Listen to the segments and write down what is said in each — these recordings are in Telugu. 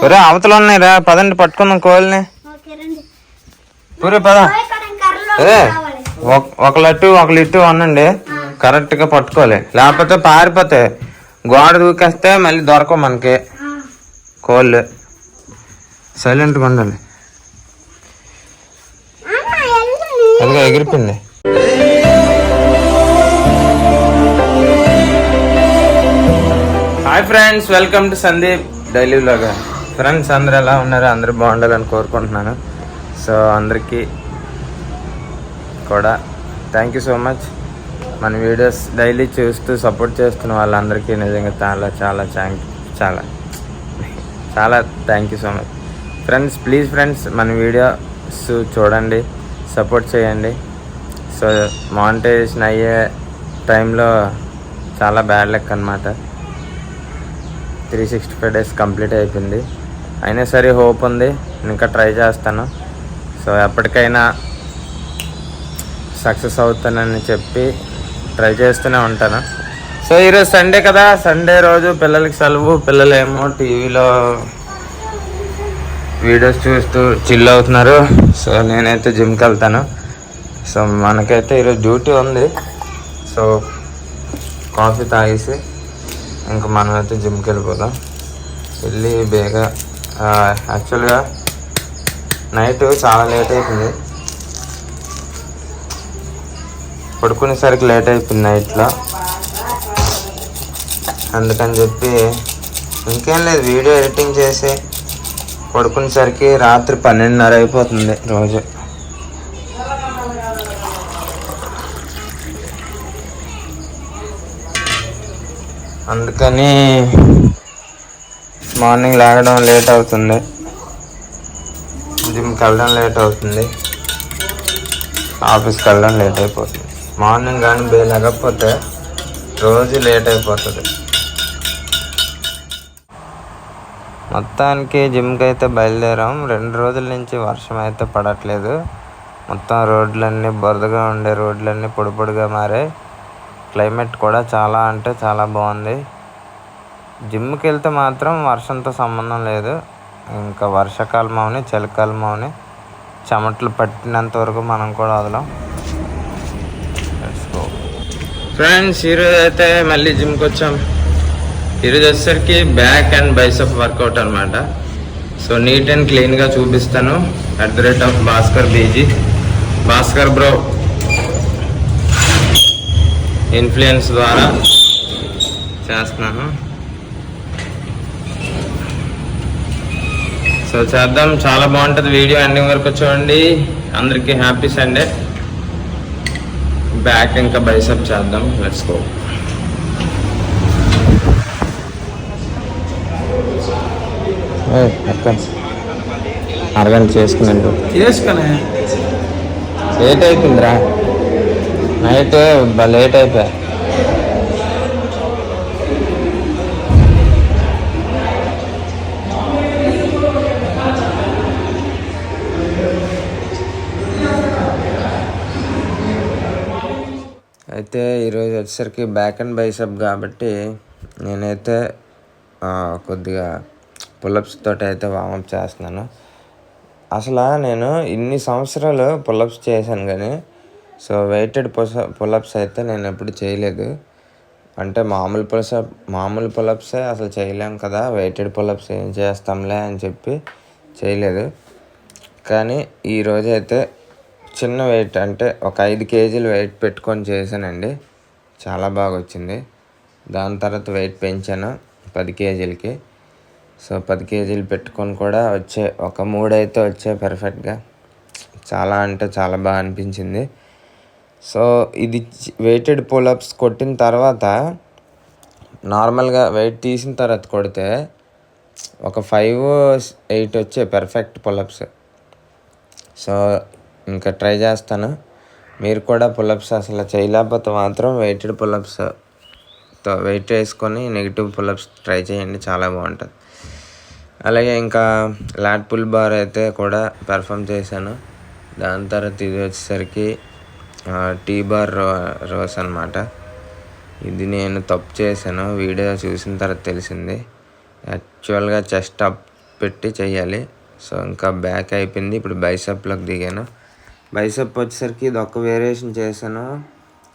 ఒరే అవతల ఉన్నాయిరా, పదండి పట్టుకుందాం కోళ్ళని. ఒరే పద. అదే ఒకళ్ళు ఇటు అనండి, కరెక్ట్ గా పట్టుకోవాలి, లేకపోతే పారిపోతాయి. గోడ దూకేస్తే మళ్ళీ దొరకవు మనకి కోళ్ళు. సైలెంట్గా ఉండాలి. అదిగా ఎగిరిపోయింది. Hi friends, welcome to Sandeep daily vlog. Friends అందరూ ఎలా ఉన్నారు? అందరూ బాగుండాలని కోరుకుంటున్నాను. సో అందరికీ కూడా థ్యాంక్ యూ సో మచ్. మన వీడియోస్ డైలీ చూస్తూ సపోర్ట్ చేస్తున్న వాళ్ళందరికీ నిజంగా చాలా చాలా చాలా చాలా thank you so much friends. Please friends, మన వీడియోస్ చూడండి, సపోర్ట్ చేయండి. సో మానిటైజేషన్ అయ్యే టైంలో చాలా బ్యాడ్ లక్ అనమాట. 365 days కంప్లీట్ అయిపోయింది. అయినా సరే హోప్ ఉంది, ఇంకా ట్రై చేస్తాను. సో ఎప్పటికైనా సక్సెస్ అవుతానని చెప్పి ట్రై చేస్తూనే ఉంటాను. సో ఈరోజు సండే కదా, సండే రోజు పిల్లలకి సెలవు. పిల్లలేమో టీవీలో వీడియోస్ చూస్తూ చిల్ అవుతున్నారు. సో నేనైతే జిమ్కి వెళ్తాను. సో మనకైతే ఈరోజు డ్యూటీ ఉంది. సో కాఫీ తాగేసి ఇంకా మనం అయితే జిమ్కి వెళ్ళిపోదాం. వెళ్ళి బేగా యాక్చువల్గా నైట్ చాలా లేట్ అయిపోయింది, పడుకునేసరికి లేట్ అయిపోయింది నైట్లో. అందుకని చెప్పి ఇంకేం లేదు, వీడియో ఎడిటింగ్ చేసి పడుకునేసరికి రాత్రి 12:30 అయిపోతుంది రోజు. అందుకని మార్నింగ్ లేగడం లేట్ అవుతుంది, జిమ్కి వెళ్ళడం లేట్ అవుతుంది, ఆఫీస్కి వెళ్ళడం లేట్ అయిపోతుంది. మార్నింగ్ కానీ లేకపోతే రోజు లేట్ అయిపోతుంది. మొత్తానికి జిమ్కి అయితే బయలుదేరాం. 2 రోజుల నుంచి వర్షం అయితే పడట్లేదు. మొత్తం రోడ్లన్నీ బురదగా ఉండే రోడ్లన్నీ పొడి పొడిగా మారాయి. క్లైమేట్ కూడా చాలా అంటే చాలా బాగుంది. జిమ్కి వెళ్తే మాత్రం వర్షంతో సంబంధం లేదు. ఇంకా వర్షాకాలం అవని చలికాలం అవని చెమటలు పట్టినంత వరకు మనం కూడా వదలం. ఫ్రెండ్స్ ఈరోజు అయితే మళ్ళీ జిమ్కి వచ్చాం. ఈరోజు వచ్చేసరికి బ్యాక్ అండ్ బైసెప్ వర్కౌట్ అనమాట. సో నీట్ అండ్ క్లీన్గా చూపిస్తాను. @భాస్కర్ బీజీ, భాస్కర్ బ్రో ఇన్ఫ్లుయెన్స్ ద్వారా చేస్తున్నాను. సో చేద్దాం, చాలా బాగుంటుంది వీడియో. ఎండింగ్ వరకు చూడండి. అందరికీ హ్యాపీ సండే. బ్యాక్ ఇంకా బైసెప్ చేద్దాం. Let's go. అరగంట చేసుకున్నాను. లేట్ అయిపోయిందిరా, నైట్ లేట్ అయిపోయా. అయితే ఈరోజు వచ్చేసరికి బ్యాక్ అండ్ బైసెప్ కాబట్టి నేనైతే కొద్దిగా పుల్లప్స్ తోటి అయితే వార్మప్ చేస్తున్నాను. అసలు నేను ఇన్ని సంవత్సరాలు పుల్లప్స్ చేశాను కానీ సో వెయిటెడ్ పుల్లప్స్ అయితే నేను ఎప్పుడు చేయలేదు. అంటే మామూలు పుల్లప్సే అసలు చేయలేం కదా, వెయిటెడ్ పుల్లప్స్ ఏం చేస్తాంలే అని చెప్పి చేయలేదు. కానీ ఈరోజు అయితే చిన్న వెయిట్, అంటే ఒక 5 kgs వెయిట్ పెట్టుకొని చేశానండి. చాలా బాగా వచ్చింది. దాని తర్వాత వెయిట్ పెంచాను 10 kgs. సో 10 kgs పెట్టుకొని కూడా ఒక 3 అయితే వచ్చాయి పర్ఫెక్ట్గా. చాలా అంటే చాలా బాగా అనిపించింది. సో ఇది వెయిటెడ్ పుల్అప్స్ కొట్టిన తర్వాత నార్మల్గా వెయిట్ తీసిన తర్వాత కొడితే ఒక 5-8 వచ్చాయి పర్ఫెక్ట్ పుల్అప్స్. సో ఇంకా ట్రై చేస్తాను. మీరు కూడా పుల్అప్స్ అసలు చేయలేకపోతే మాత్రం వెయిటెడ్ పుల్అప్స్తో వెయిట్ వేసుకొని నెగిటివ్ పుల్అప్స్ ట్రై చేయండి, చాలా బాగుంటుంది. అలాగే ఇంకా లాట్ పుల్ బార్ అయితే కూడా పెర్ఫామ్ చేశాను. దాని తర్వాత ఇది వచ్చేసరికి టీ బార్ రోస్ అనమాట. ఇది నేను తప్పు చేశాను, వీడియో చూసిన తర్వాత తెలిసింది. యాక్చువల్గా చెస్ట్ అప్ పెట్టి చెయ్యాలి. సో ఇంకా బ్యాక్ అయిపోయింది. ఇప్పుడు బైసెప్లోకి దిగాను. బైసెప్ వచ్చేసరికి ఇది ఒక్క వేరియేషన్ చేశాను.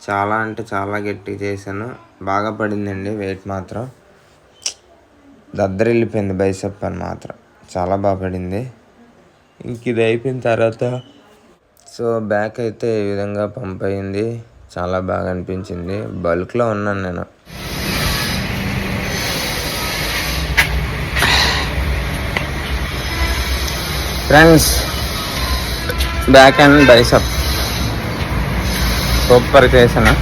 చాలా అంటే చాలా గట్టిగా చేశాను. బాగా పడిందండి వెయిట్ మాత్రం. దద్దరిల్లిపోయింది బైసెప్ అని మాత్రం. చాలా బాగా పడింది. ఇంక ఇది అయిపోయిన తర్వాత సో బ్యాక్ అయితే ఈ విధంగా పంప్ అయింది. చాలా బాగా అనిపించింది. బల్క్లో ఉన్నాను నేను. Friends, back and bicep super చేశాను.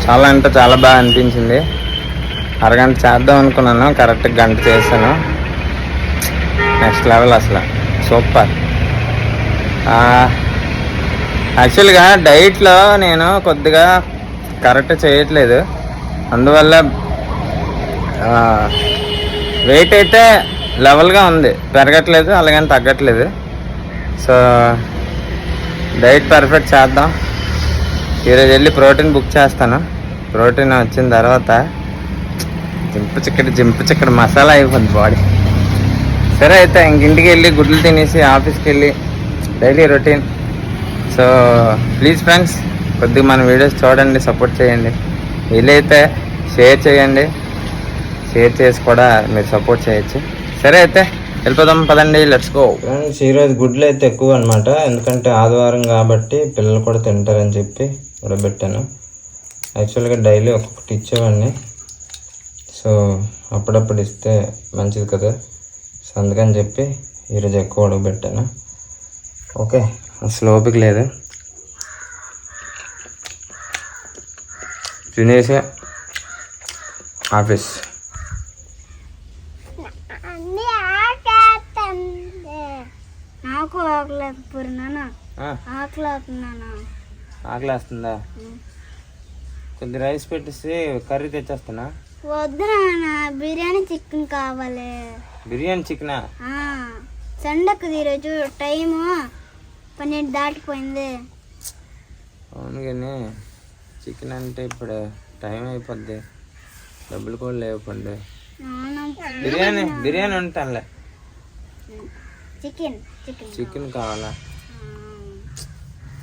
చాలా అంటే చాలా బాగా అనిపించింది. అరగంట చేద్దాం అనుకున్నాను, కరెక్ట్గా గంట చేశాను. నెక్స్ట్ లెవెల్ అసలు సూపర్. యాక్చువల్గా డైట్లో నేను కొద్దిగా కరెక్ట్ చేయట్లేదు. అందువల్ల వెయిట్ అయితే లెవెల్గా ఉంది, పెరగట్లేదు అలాగని తగ్గట్లేదు. సో డైట్ పర్ఫెక్ట్ చేద్దాం. ఈరోజు వెళ్ళి ప్రోటీన్ బుక్ చేస్తాను. ప్రోటీన్ వచ్చిన తర్వాత జింపు చిక్కడి మసాలా అయిపోద్ది బాడీ. సరే అయితే ఇంటికి వెళ్ళి గుడ్లు తినేసి ఆఫీస్కి వెళ్ళి daily routine. So please friends, కొద్దిగా మన వీడియోస్ చూడండి, సపోర్ట్ చేయండి. వీలైతే షేర్ చేయండి. షేర్ చేసి కూడా మీరు సపోర్ట్ చేయొచ్చు. సరే అయితే వెళ్ళిపోదాం పదండి, లెట్స్ గో. ఫ్రెండ్స్, ఈరోజు గుడ్లు అయితే ఎక్కువ అనమాట. ఎందుకంటే ఆదివారం కాబట్టి పిల్లలు కూడా తింటారని చెప్పి ఉడబెట్టాను. యాక్చువల్గా డైలీ ఒక్కొక్కటి ఇచ్చేవాడిని. సో అప్పుడప్పుడు ఇస్తే మంచిది కదా. సో అందుకని చెప్పి ఈరోజు ఎక్కువ ఉడకబెట్టాను. ఓకే, అసలు ఓపిక లేదు. తినేసి ఆఫీస్. నాకు ఆకలి వేస్తుందా? కొద్ది రైస్ పెట్టేసి కర్రీ తెచ్చేస్తానా? వద్దు నాన్న, బిర్యానీ చికెన్ కావాలి. బిర్యానీ చికెనా? సండకు ఈరోజు టైము 12 దాటిపోయింది. అవును కానీ చికెన్ అంటే ఇప్పుడు టైం అయిపోద్ది, డబ్బులు కూడా లేవు పండు. బిర్యానీ ఉంటానులే. చికెన్ కావాలా?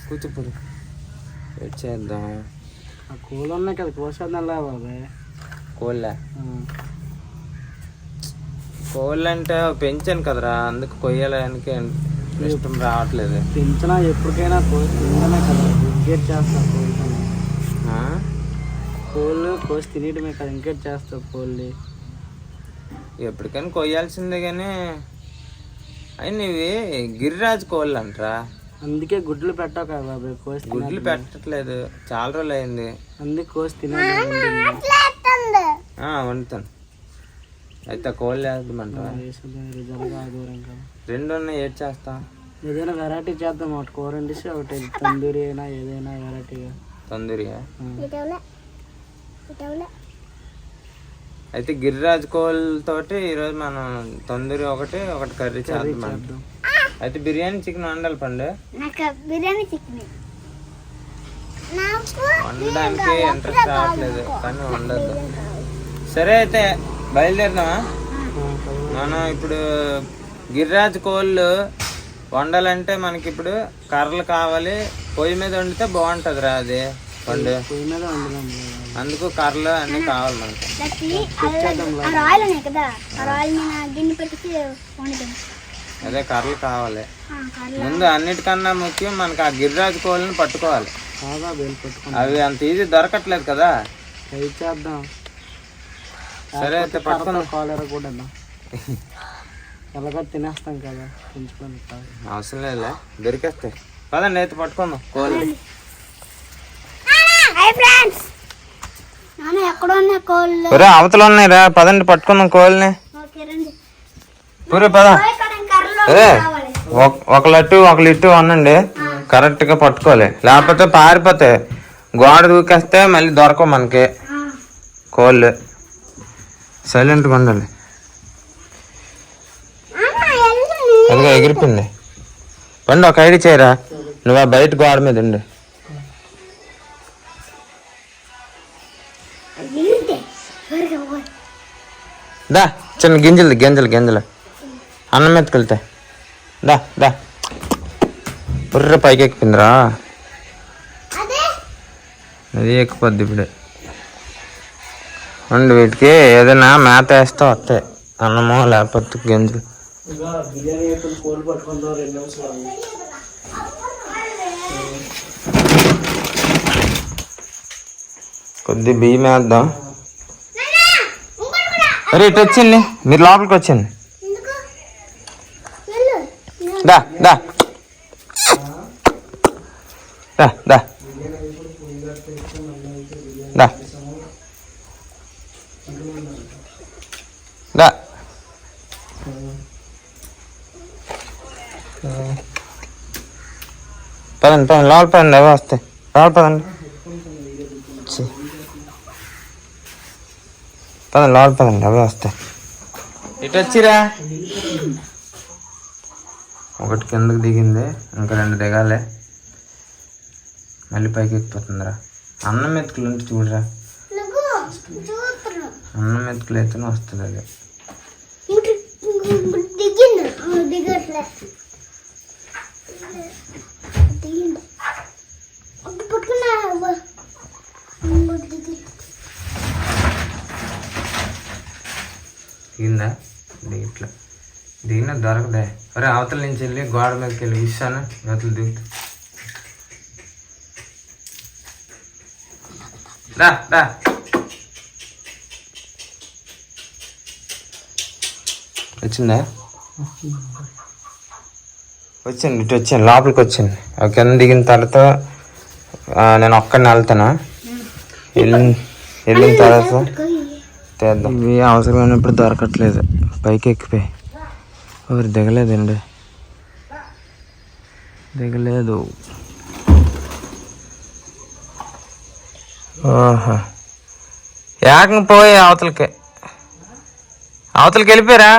కూచిపూడి వెయిట్ చేద్దాం. కోళ్ళు ఉన్నాయి కదా, కోసేద్దాం బాబాయ్. కోళ్ళు అంటే పెంచాను కదరా, అందుకు కొయ్యడానికి ఇష్టం రావట్లేదు. పెంచినా ఎప్పటికైనా తినడమే కదా, ఇంకేట్ చేస్తావు కోళ్ళు కోసి తినేయడమే కదా, ఇంకేట్ చేస్తావు కోళ్ళు. ఎప్పటికైనా కొయ్యాల్సిందే కానీ అయినా ఇవి గిరిరాజు కోళ్ళు అంటరా. అందుకే గుడ్లు పెట్టావు కదా బాబాయ్, కోసి. గుడ్లు పెట్టట్లేదు, చాలా రోజులు అయింది. అందుకే కోసి తినాలి. వండుతాను. అయితే కోళ్ళు వేద్దామంటావా? రెండు ఉన్నాయి, ఏడ్ చేస్తా. ఏదైనా వెరైటీ చేద్దాం. ఒకటి కూర వండిసి ఒకటి తందూరి అయినా ఏదైనా వెరైటీగా. తందూరియా? అయితే గిరిరాజు కోళ్ళతోటి ఈరోజు మనం తందూరి ఒకటి కర్రీ చేద్దాం. అయితే బిర్యానీ చికెన్ వండాలి పండు. వండడానికి ఇంట్రెస్ట్ రావట్లేదు కానీ వండద్దు. సరే అయితే బయలుదేరుదామా? మనం ఇప్పుడు గిరిరాజు కోళ్ళు వండాలంటే మనకి ఇప్పుడు కర్రలు కావాలి. పొయ్యి మీద వండితే బాగుంటుంది రా అది పండు. పొయ్యి మీద వండుదాం, అందుకు కర్రలు అన్నీ కావాలి మనకి. అదే కర్రలు కావాలి. ముందు అన్నిటికన్నా ముఖ్యం మనకి ఆ గిరిరాజు కోళ్ళని పట్టుకోవాలి. అవి అంత ఈజీ దొరకట్లేదు కదా. ట్రై చేద్దాం. సరే అయితే పట్టుకుందాం. కాలర్ కూడా ఎలాగో తినేస్తాం కదా, పెంచుకొని. అవసరం లేదు, దొరికేస్తాయి. పదండి అయితే పట్టుకుందాం కోళ్ళు. అవతల ఉన్నాయి రా, పదండి పట్టుకుందాం కోళ్ళని. పూరి పద. అదే ఒక లిట్టు వండండి, కరెక్ట్గా పట్టుకోవాలి. లేకపోతే పారిపోతాయి, గోడ దూకేస్తే మళ్ళీ దొరకవు మనకి కోళ్ళు. సైలెంట్గా ఉండాలి. అదిగా ఎగిరిపోయింది పండు. ఒక ఐడి చేయరా, నువ్వు ఆ బయట గోడ మీద ఉండి. దా చిన్న గింజలు అన్నం ఎత్తుకెళ్తే దా బుర్ర పైకి ఎక్కిందిరా. అది ఎక్కిపోద్ది ఇప్పుడే. అండ్ వీటికి ఏదైనా మేత వేస్తే వస్తాయి, అన్నమో లేకపోతే గింజలు. కొద్ది బియ్యం వేద్దాం. అరే ఇటు వచ్చింది, మీరు లోపలికి వచ్చింది. దా దా దా దా దా దా పదండి లోపల పదండి, అవి వస్తాయి. లోపల పదండి లోపల పదండి, అవి వస్తాయి. ఇటు వచ్చిరా. ఒకటి కిందకి దిగింది, ఇంకా 2 దిగాలి. మళ్ళీ పైకి ఎక్కిపోతుందిరా. అన్నం మెతుకులు ఉంటే చూడరా, అన్నం మెతుకులు అయితేనే వస్తుంది అది. దిగిందా? ఇట్లా దిగినా దొరకదే. అరే అవతల నుంచి వెళ్ళి గోడ మీదకి వెళ్ళి ఇస్తాను, అవతల దిగుతా. దా వచ్చిందా? వచ్చింది, ఇటు వచ్చాను, లోపలికి వచ్చింది. కింద దిగిన తర్వాత నేను ఒక్కడిని వెళ్తాను. వెళ్ళిన తర్వాత తెద్దాం. ఇవి అవసరమైనప్పుడు దొరకట్లేదు, పైకి ఎక్కిపోయి. ఎవరు దిగలేదండి, దిగలేదు. ఓహో, ఏకంగా పోయి అవతలకి వెళ్ళిపోయారా?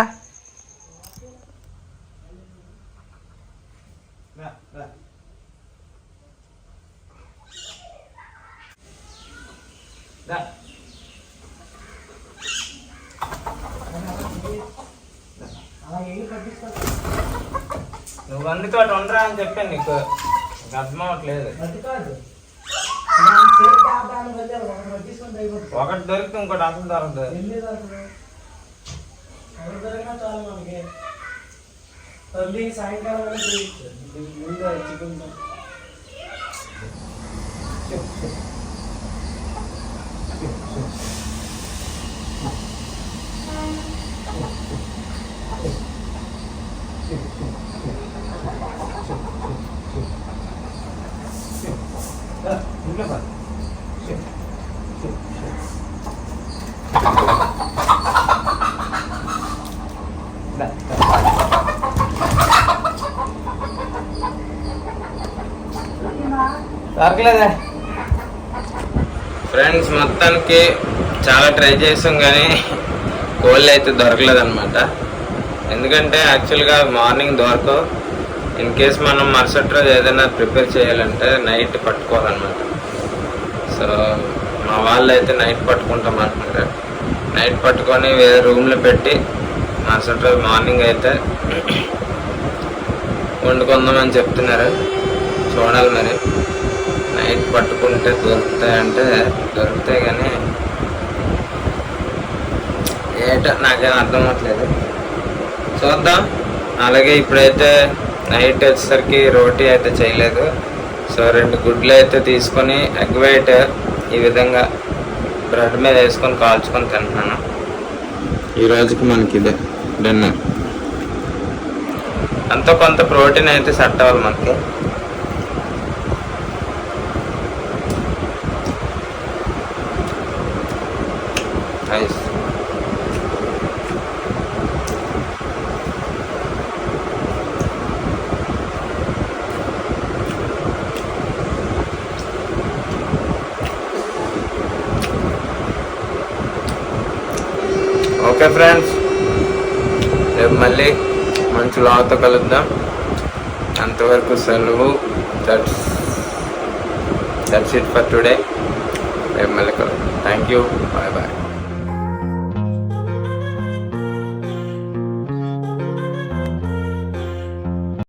నువ్వు అందుతో ఉండరా అని చెప్పాను నీకు, అర్థం అవ్వట్లేదు. ఒకటి దొరికితే ఇంకోటి అసలు దొరకదు. సాయంకాలం దొరకలేదా ఫ్రెండ్స్? మొత్తానికి చాలా ట్రై చేసాం కానీ కోళ్ళు అయితే దొరకలేదన్నమాట. ఎందుకంటే యాక్చువల్గా మార్నింగ్ దొరకవు. ఇన్ కేస్ మనం మరుసటి రోజు ఏదైనా ప్రిపేర్ చేయాలంటే నైట్ పట్టుకోవాలన్నమాట. సో మా వాళ్ళు అయితే నైట్ పట్టుకుంటాం అంటున్నారు. నైట్ పట్టుకొని వేరే రూమ్లో పెట్టి మరుసటి రోజు మార్నింగ్ అయితే వండుకుందామని చెప్తున్నారు. చూడాలి మరి. నైట్ పట్టుకుంటే దొరుకుతాయంటే దొరుకుతాయి, కానీ ఏటో నాకేం అర్థం అవ్వట్లేదు. చూద్దాం. అలాగే ఇప్పుడైతే నైట్ వచ్చేసరికి రోటీ అయితే చేయలేదు. సో 2 గుడ్లు అయితే తీసుకొని ఎగ్ వైట్ ఈ విధంగా బ్రెడ్ మీద వేసుకొని కాల్చుకొని తింటున్నాను. ఈ రోజుకి మనకి ఇదే డిన్నర్. అంత కొంత ప్రోటీన్ అయితే సెట్ అవ్వాలి మనకి. నైస్. ఓకే ఫ్రెండ్స్, రేపు మళ్ళీ మంచి లాతో కలుద్దాం. అంతవరకు సెలవు. That's it for today. రేపు మళ్ళీ కలుద్దాం. Thank you. Bye bye.